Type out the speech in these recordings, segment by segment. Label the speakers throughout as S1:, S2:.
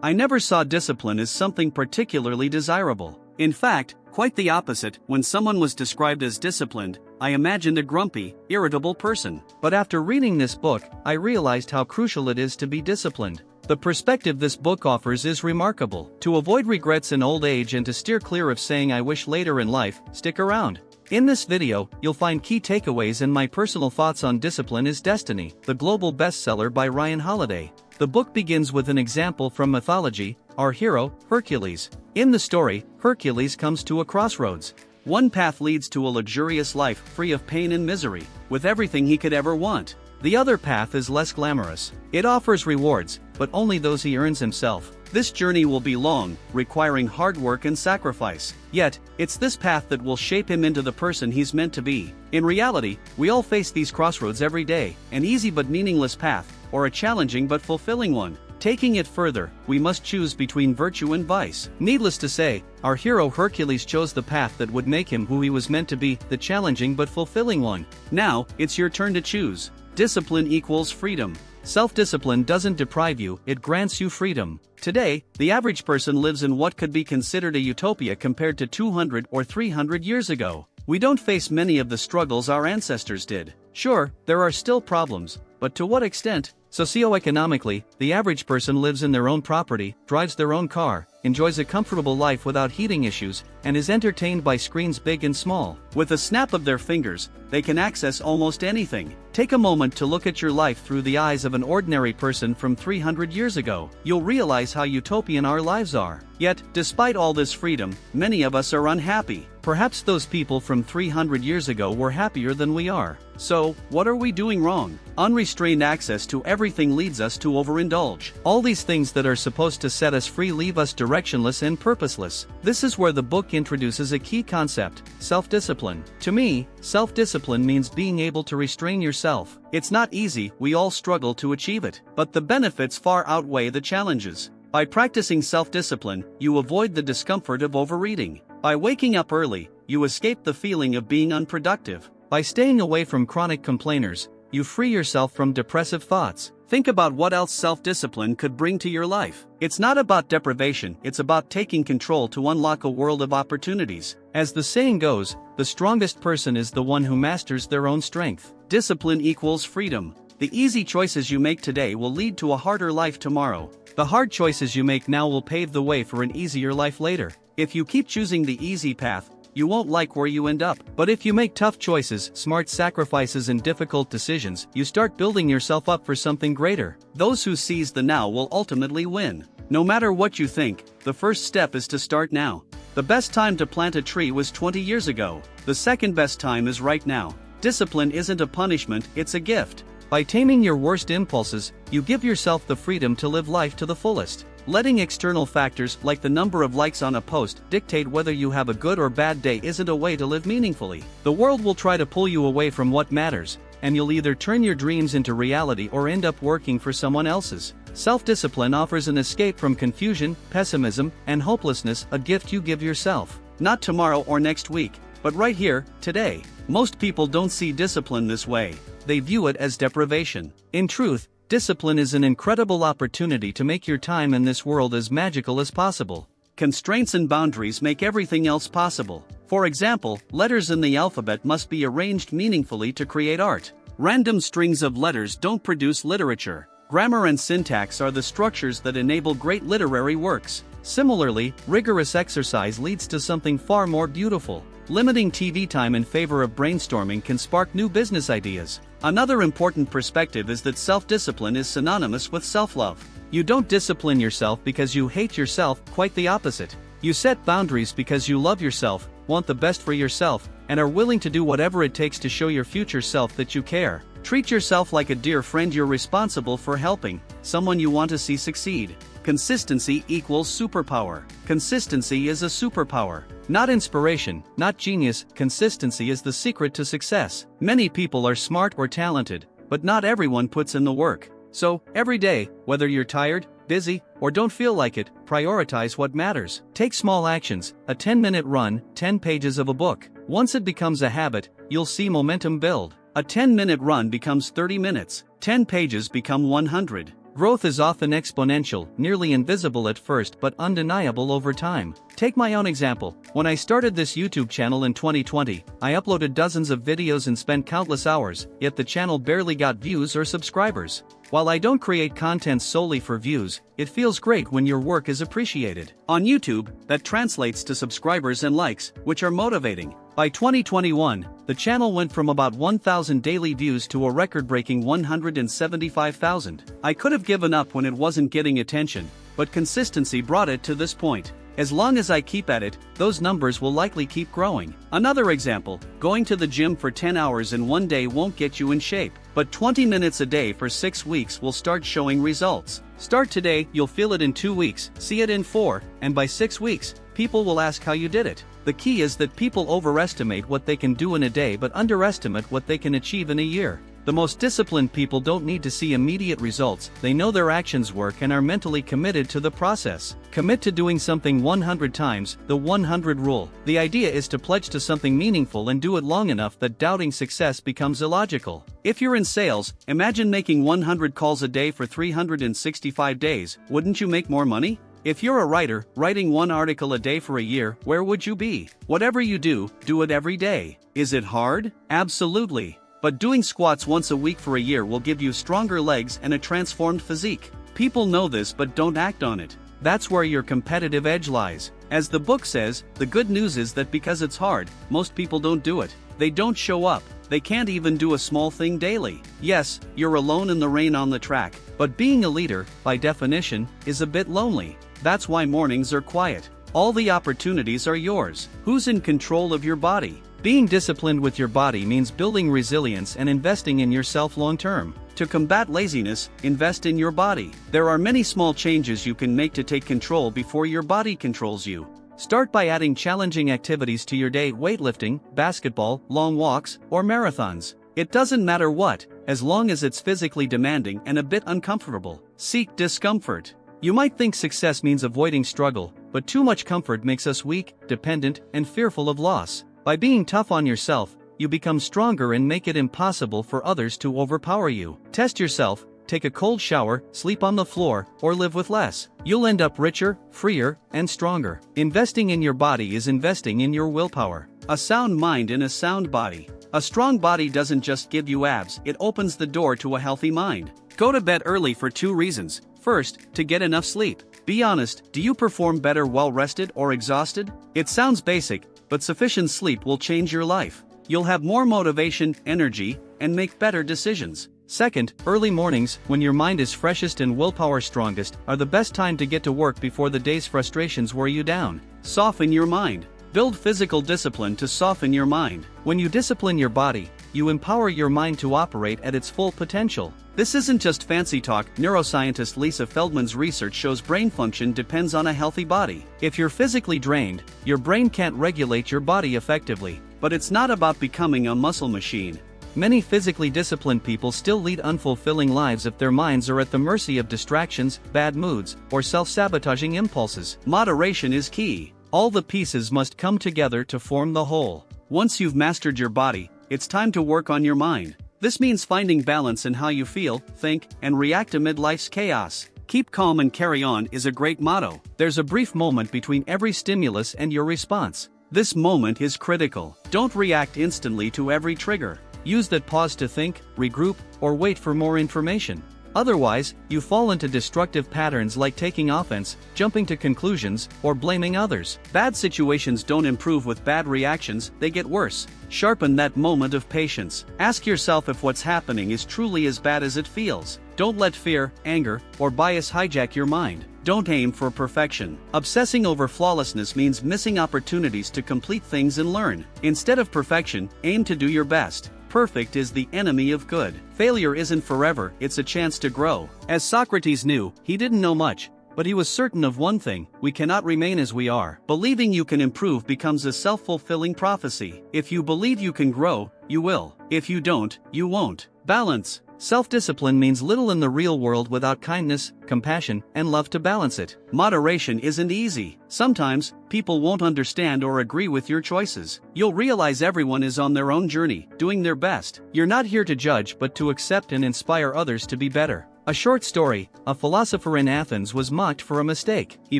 S1: I never saw discipline as something particularly desirable. In fact, quite the opposite. When someone was described as disciplined, I imagined a grumpy, irritable person. But after reading this book, I realized how crucial it is to be disciplined. The perspective this book offers is remarkable. To avoid regrets in old age and to steer clear of saying I wish later in life, stick around. In this video, you'll find key takeaways and my personal thoughts on Discipline is Destiny, the global bestseller by Ryan Holiday. The book begins with an example from mythology, our hero, Hercules. In the story, Hercules comes to a crossroads. One path leads to a luxurious life free of pain and misery, with everything he could ever want. The other path is less glamorous. It offers rewards, but only those he earns himself. This journey will be long, requiring hard work and sacrifice. Yet, it's this path that will shape him into the person he's meant to be. In reality, we all face these crossroads every day, an easy but meaningless path, or a challenging but fulfilling one. Taking it further, we must choose between virtue and vice. Needless to say, our hero Hercules chose the path that would make him who he was meant to be, the challenging but fulfilling one. Now, it's your turn to choose. Discipline equals freedom. Self-discipline doesn't deprive you, it grants you freedom. Today, the average person lives in what could be considered a utopia compared to 200 or 300 years ago. We don't face many of the struggles our ancestors did. Sure, there are still problems, but to what extent? Socioeconomically, the average person lives in their own property, drives their own car, enjoys a comfortable life without heating issues, and is entertained by screens big and small. With a snap of their fingers, they can access almost anything. Take a moment to look at your life through the eyes of an ordinary person from 300 years ago. You'll realize how utopian our lives are. Yet, despite all this freedom, many of us are unhappy. Perhaps those people from 300 years ago were happier than we are. So, what are we doing wrong? Unrestrained access to everything leads us to overindulge. All these things that are supposed to set us free leave us directionless and purposeless. This is where the book introduces a key concept: self-discipline. To me, self-discipline means being able to restrain yourself. It's not easy, we all struggle to achieve it, but the benefits far outweigh the challenges. By practicing self-discipline, you avoid the discomfort of overeating. By waking up early, you escape the feeling of being unproductive. By staying away from chronic complainers, you free yourself from depressive thoughts. Think about what else self-discipline could bring to your life. It's not about deprivation, it's about taking control to unlock a world of opportunities. As the saying goes, the strongest person is the one who masters their own strength. Discipline equals freedom. The easy choices you make today will lead to a harder life tomorrow. The hard choices you make now will pave the way for an easier life later. If you keep choosing the easy path, you won't like where you end up. But if you make tough choices, smart sacrifices and difficult decisions, you start building yourself up for something greater. Those who seize the now will ultimately win. No matter what you think, the first step is to start now. The best time to plant a tree was 20 years ago. The second best time is right now. Discipline isn't a punishment, it's a gift. By taming your worst impulses, you give yourself the freedom to live life to the fullest. Letting external factors, like the number of likes on a post, dictate whether you have a good or bad day isn't a way to live meaningfully. The world will try to pull you away from what matters, and you'll either turn your dreams into reality or end up working for someone else's. Self-discipline offers an escape from confusion, pessimism, and hopelessness, a gift you give yourself. Not tomorrow or next week, but right here, today. Most people don't see discipline this way. They view it as deprivation. In truth, discipline is an incredible opportunity to make your time in this world as magical as possible. Constraints and boundaries make everything else possible. For example, letters in the alphabet must be arranged meaningfully to create art. Random strings of letters don't produce literature. Grammar and syntax are the structures that enable great literary works. Similarly, rigorous exercise leads to something far more beautiful. Limiting TV time in favor of brainstorming can spark new business ideas. Another important perspective is that self-discipline is synonymous with self-love. You don't discipline yourself because you hate yourself, quite the opposite. You set boundaries because you love yourself, want the best for yourself, and are willing to do whatever it takes to show your future self that you care. Treat yourself like a dear friend you're responsible for helping, someone you want to see succeed. Consistency equals superpower. Consistency is a superpower. Not inspiration, not genius, consistency is the secret to success. Many people are smart or talented, but not everyone puts in the work. So, every day, whether you're tired, busy, or don't feel like it, prioritize what matters. Take small actions, a 10-minute run, 10 pages of a book. Once it becomes a habit, you'll see momentum build. A 10-minute run becomes 30 minutes, 10 pages become 100. Growth is often exponential, nearly invisible at first but undeniable over time. Take my own example. When I started this YouTube channel in 2020, I uploaded dozens of videos and spent countless hours, yet the channel barely got views or subscribers. While I don't create content solely for views, it feels great when your work is appreciated. On YouTube, that translates to subscribers and likes, which are motivating. By 2021, the channel went from about 1,000 daily views to a record-breaking 175,000. I could have given up when it wasn't getting attention, but consistency brought it to this point. As long as I keep at it, those numbers will likely keep growing. Another example, going to the gym for 10 hours in one day won't get you in shape, but 20 minutes a day for 6 weeks will start showing results. Start today, you'll feel it in 2 weeks, see it in 4, and by 6 weeks, people will ask how you did it. The key is that people overestimate what they can do in a day but underestimate what they can achieve in a year. The most disciplined people don't need to see immediate results, they know their actions work and are mentally committed to the process. Commit to doing something 100 times, the 100 rule. The idea is to pledge to something meaningful and do it long enough that doubting success becomes illogical. If you're in sales, imagine making 100 calls a day for 365 days, wouldn't you make more money? If you're a writer, writing 1 article a day for a year, where would you be? Whatever you do it every day. Is it hard? Absolutely. But doing squats once a week for a year will give you stronger legs and a transformed physique. People know this but don't act on it. That's where your competitive edge lies. As the book says, the good news is that because it's hard, most people don't do it. They don't show up. They can't even do a small thing daily. Yes, you're alone in the rain on the track, but being a leader, by definition, is a bit lonely. That's why mornings are quiet. All the opportunities are yours. Who's in control of your body? Being disciplined with your body means building resilience and investing in yourself long-term. To combat laziness, invest in your body. There are many small changes you can make to take control before your body controls you. Start by adding challenging activities to your day: weightlifting, basketball, long walks, or marathons. It doesn't matter what, as long as it's physically demanding and a bit uncomfortable. Seek discomfort. You might think success means avoiding struggle, but too much comfort makes us weak, dependent, and fearful of loss. By being tough on yourself, you become stronger and make it impossible for others to overpower you. Test yourself, take a cold shower, sleep on the floor, or live with less. You'll end up richer, freer, and stronger. Investing in your body is investing in your willpower. A sound mind in a sound body. A strong body doesn't just give you abs, it opens the door to a healthy mind. Go to bed early for 2 reasons. First, to get enough sleep. Be honest, do you perform better well rested or exhausted? It sounds basic, but sufficient sleep will change your life. You'll have more motivation, energy, and make better decisions. Second, early mornings, when your mind is freshest and willpower strongest, are the best time to get to work before the day's frustrations wear you down. Soften your mind. Build physical discipline to soften your mind. When you discipline your body, you empower your mind to operate at its full potential. This isn't just fancy talk. Neuroscientist Lisa Feldman's research shows brain function depends on a healthy body. If you're physically drained, your brain can't regulate your body effectively. But it's not about becoming a muscle machine. Many physically disciplined people still lead unfulfilling lives if their minds are at the mercy of distractions, bad moods, or self-sabotaging impulses. Moderation is key. All the pieces must come together to form the whole. Once you've mastered your body, it's time to work on your mind. This means finding balance in how you feel, think, and react amid life's chaos. Keep calm and carry on is a great motto. There's a brief moment between every stimulus and your response. This moment is critical. Don't react instantly to every trigger. Use that pause to think, regroup, or wait for more information. Otherwise, you fall into destructive patterns like taking offense, jumping to conclusions, or blaming others. Bad situations don't improve with bad reactions, they get worse. Sharpen that moment of patience. Ask yourself if what's happening is truly as bad as it feels. Don't let fear, anger, or bias hijack your mind. Don't aim for perfection. Obsessing over flawlessness means missing opportunities to complete things and learn. Instead of perfection, aim to do your best. Perfect is the enemy of good. Failure isn't forever, it's a chance to grow. As Socrates knew, he didn't know much, but he was certain of one thing: we cannot remain as we are. Believing you can improve becomes a self-fulfilling prophecy. If you believe you can grow, you will. If you don't, you won't. Balance. Self-discipline means little in the real world without kindness, compassion, and love to balance it. Moderation isn't easy. Sometimes, people won't understand or agree with your choices. You'll realize everyone is on their own journey, doing their best. You're not here to judge but to accept and inspire others to be better. A short story: a philosopher in Athens was mocked for a mistake. He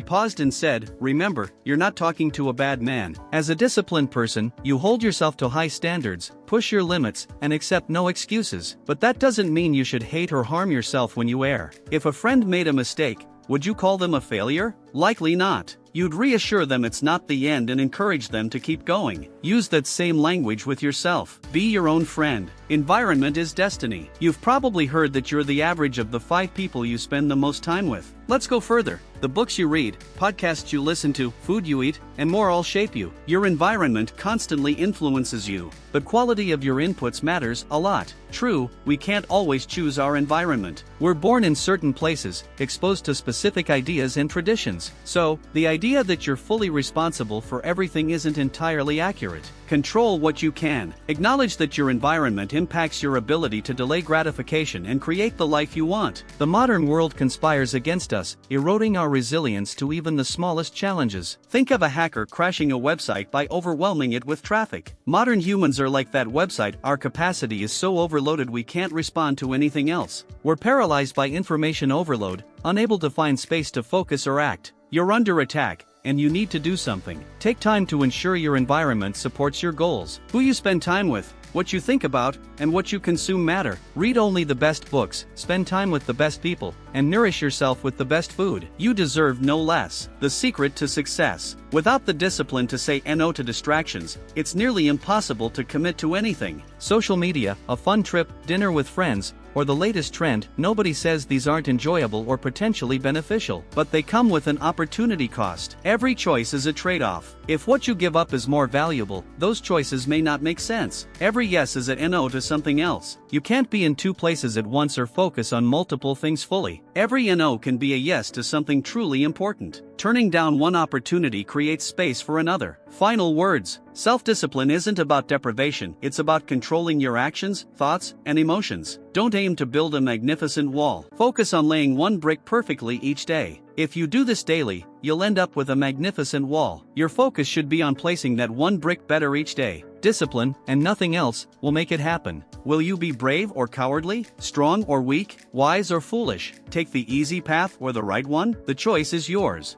S1: paused and said, "Remember, you're not talking to a bad man. As a disciplined person, you hold yourself to high standards, push your limits, and accept no excuses. But that doesn't mean you should hate or harm yourself when you err. If a friend made a mistake, would you call them a failure? Likely not. You'd reassure them it's not the end and encourage them to keep going. Use that same language with yourself. Be your own friend. Environment is destiny. You've probably heard that you're the average of the 5 people you spend the most time with. Let's go further. The books you read, podcasts you listen to, food you eat, and more all shape you. Your environment constantly influences you. The quality of your inputs matters a lot. True, we can't always choose our environment. We're born in certain places, exposed to specific ideas and traditions. So, the idea that you're fully responsible for everything isn't entirely accurate. Control what you can. Acknowledge that your environment impacts your ability to delay gratification and create the life you want. The modern world conspires against us, eroding our resilience to even the smallest challenges. Think of a hacker crashing a website by overwhelming it with traffic. Modern humans are like that website. Our capacity is so overloaded we can't respond to anything else. We're paralyzed by information overload, unable to find space to focus or act. You're under attack, and you need to do something. Take time to ensure your environment supports your goals. Who you spend time with, what you think about, and what you consume matter. Read only the best books, spend time with the best people, and nourish yourself with the best food. You deserve no less. The secret to success. Without the discipline to say no to distractions, it's nearly impossible to commit to anything. Social media, a fun trip, dinner with friends, or the latest trend, nobody says these aren't enjoyable or potentially beneficial, but they come with an opportunity cost. Every choice is a trade-off. If what you give up is more valuable, those choices may not make sense. Every yes is a no to something else. You can't be in 2 places at once or focus on multiple things fully. Every no can be a yes to something truly important. Turning down one opportunity creates space for another. Final words. Self-discipline isn't about deprivation, it's about controlling your actions, thoughts, and emotions. Don't aim to build a magnificent wall. Focus on laying one brick perfectly each day. If you do this daily, you'll end up with a magnificent wall. Your focus should be on placing that one brick better each day. Discipline, and nothing else, will make it happen. Will you be brave or cowardly, strong or weak, wise or foolish? Take the easy path or the right one? The choice is yours.